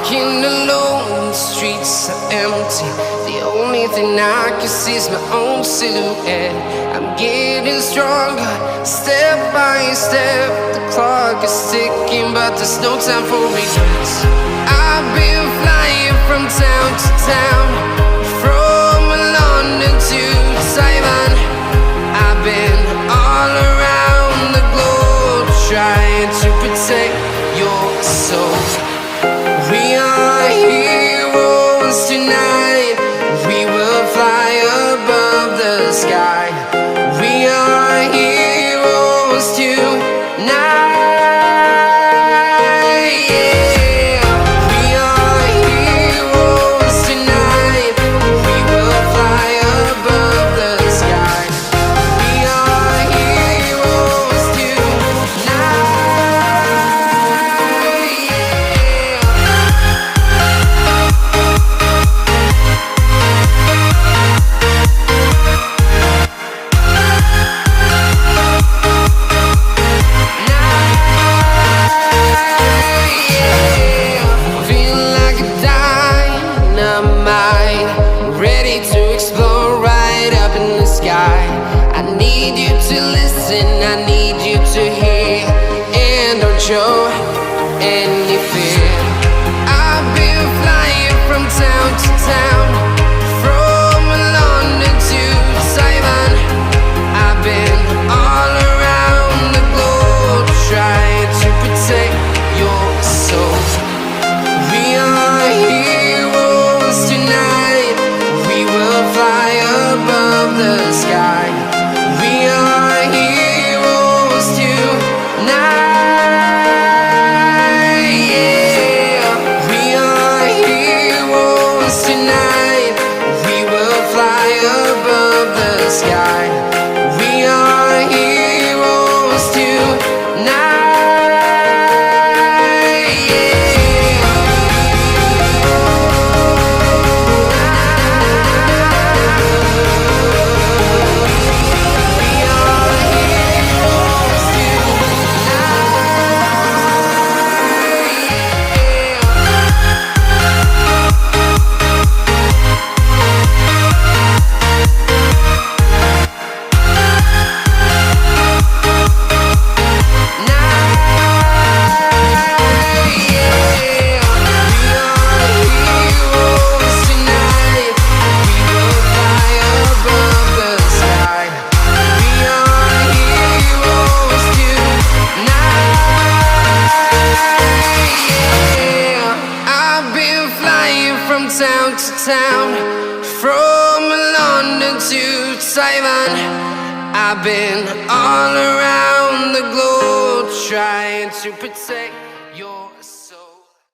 walking alone, the streets are empty. The only thing I can see is my own silhouette. I'm getting stronger, step by step. The clock is ticking, but there's no time for regrets. I've been flying from town to town, from London to Taiwan. I've been all around the globe, trying to protect your soul. We are heroes tonight. We will fly above the sky. We are heroes tonight. Yeah. We are heroes tonight. We will fly above the sky. We are heroes tonight. Feeling like a dynamite, ready to explode right up in the sky. I need you to listen, I need you to hear, and don't show any fear. I've been flying from town to town, from London to Taiwan. I've been all around the globe, trying to protect your soul. We are heroes tonight. We will fly above the sky. We are heroes tonight. Yeah. We are heroes tonight. We will fly above the sky. We are heroes tonight. Town to town, from London to Taiwan. I've been all around the globe, trying to protect